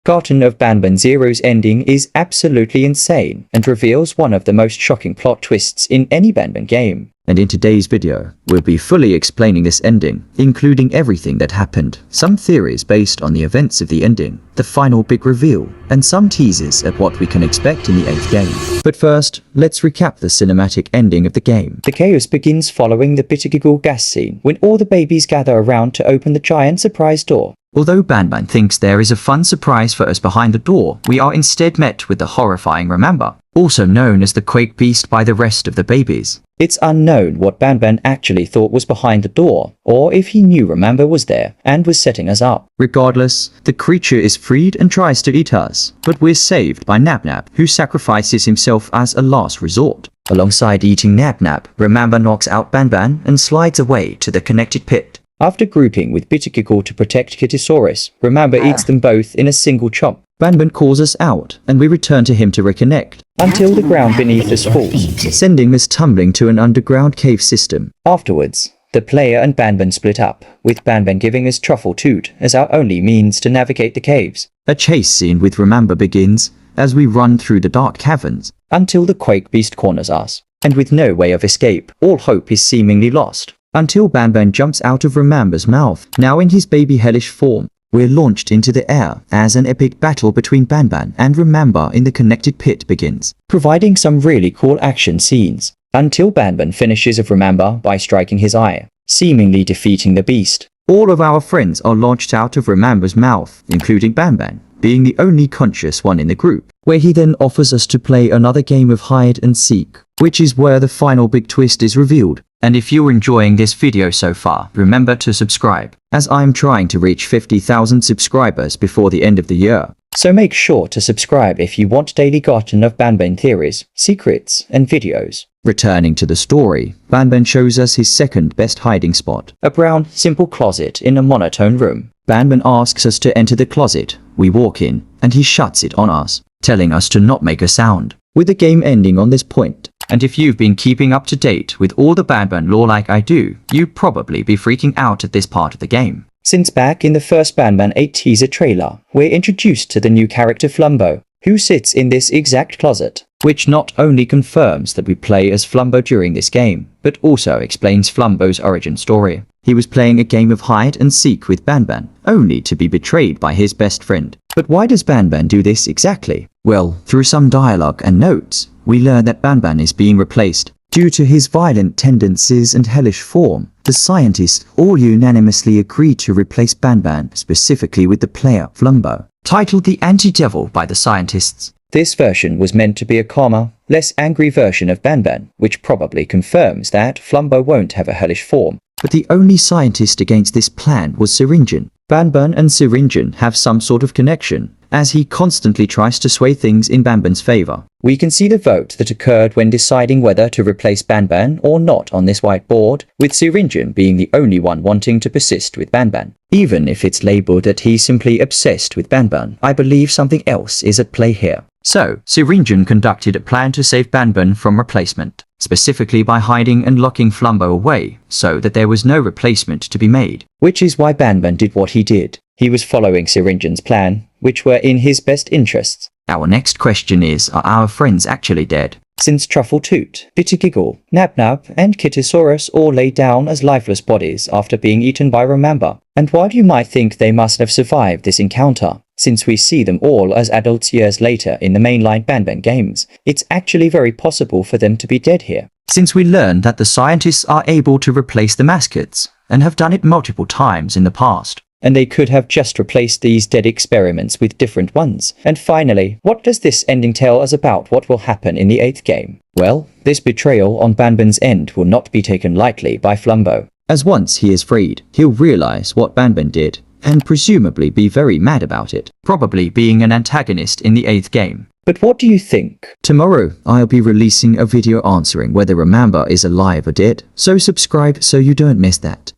Garten of Banban 0's ending is absolutely insane and reveals one of the most shocking plot twists in any Banban game. And in today's video, we'll be fully explaining this ending, including everything that happened, some theories based on the events of the ending, the final big reveal, and some teases at what we can expect in the 8th game. But first, let's recap the cinematic ending of the game. The chaos begins following the Bittergiggle gas scene, when all the babies gather around to open the giant surprise door. Although Banban thinks there is a fun surprise for us behind the door, we are instead met with the horrifying Remember, also known as the Quake Beast by the rest of the babies. It's unknown what Banban actually thought was behind the door, or if he knew Remember was there and was setting us up. Regardless, the creature is freed and tries to eat us, but we're saved by Nab, who sacrifices himself as a last resort. Alongside eating Nab, Remember knocks out Banban and slides away to the connected pit. After grouping with Bittergiggle to protect Kittysaurus, Remember eats them both in a single chomp. Banban calls us out, and we return to him to reconnect. Until the ground beneath us falls, sending us tumbling to an underground cave system. Afterwards, the player and Banban split up, with Banban giving us Truffle Toot as our only means to navigate the caves. A chase scene with Remember begins, as we run through the dark caverns. Until the Quake Beast corners us, and with no way of escape, all hope is seemingly lost. Until Banban jumps out of Remember's mouth, now in his baby hellish form. We're launched into the air as an epic battle between Banban and Remember in the connected pit begins, providing some really cool action scenes, until Banban finishes of Remember by striking his eye, seemingly defeating the beast. All of our friends are launched out of Remember's mouth, including Banban, being the only conscious one in the group, where he then offers us to play another game of hide and seek, which is where the final big twist is revealed. And if you're enjoying this video so far, remember to subscribe, as I'm trying to reach 50,000 subscribers before the end of the year. So make sure to subscribe if you want daily Garten of Banban theories, secrets, and videos. Returning to the story, Banban shows us his second best hiding spot. A brown, simple closet in a monotone room. Banban asks us to enter the closet. We walk in, and he shuts it on us, telling us to not make a sound, with the game ending on this point. And if you've been keeping up to date with all the Banban lore like I do, you'd probably be freaking out at this part of the game. Since back in the first Banban 8 teaser trailer, we're introduced to the new character Flumbo, who sits in this exact closet, which not only confirms that we play as Flumbo during this game, but also explains Flumbo's origin story. He was playing a game of hide and seek with Banban, only to be betrayed by his best friend. But why does Banban do this exactly? Well, through some dialogue and notes, we learn that Banban is being replaced. Due to his violent tendencies and hellish form, the scientists all unanimously agreed to replace Banban, specifically with the player Flumbo, titled the Anti-Devil by the scientists. This version was meant to be a calmer, less angry version of Banban, which probably confirms that Flumbo won't have a hellish form. But the only scientist against this plan was Syringan. Banban and Syringan have some sort of connection, as he constantly tries to sway things in Banban's favor. We can see the vote that occurred when deciding whether to replace Banban or not on this whiteboard, with Syringan being the only one wanting to persist with Banban. Even if it's labeled that he's simply obsessed with Banban, I believe something else is at play here. So, Syringan conducted a plan to save Banban from replacement, specifically by hiding and locking Flumbo away, so that there was no replacement to be made. Which is why Banban did what he did. He was following Syringan's plan, which were in his best interests. Our next question is, are our friends actually dead? Since Truffle Toot, Bittergiggle, Nab, and Kittysaurus all lay down as lifeless bodies after being eaten by Remember. And while you might think they must have survived this encounter, since we see them all as adults years later in the mainline Banban games, it's actually very possible for them to be dead here. Since we learned that the scientists are able to replace the mascots, and have done it multiple times in the past. And they could have just replaced these dead experiments with different ones. And finally, what does this ending tell us about what will happen in the 8th game? Well, this betrayal on Banban's end will not be taken lightly by Flumbo. As once he is freed, he'll realize what Banban did, and presumably be very mad about it, probably being an antagonist in the 8th game. But what do you think? Tomorrow, I'll be releasing a video answering whether Remember is alive or dead, so subscribe so you don't miss that.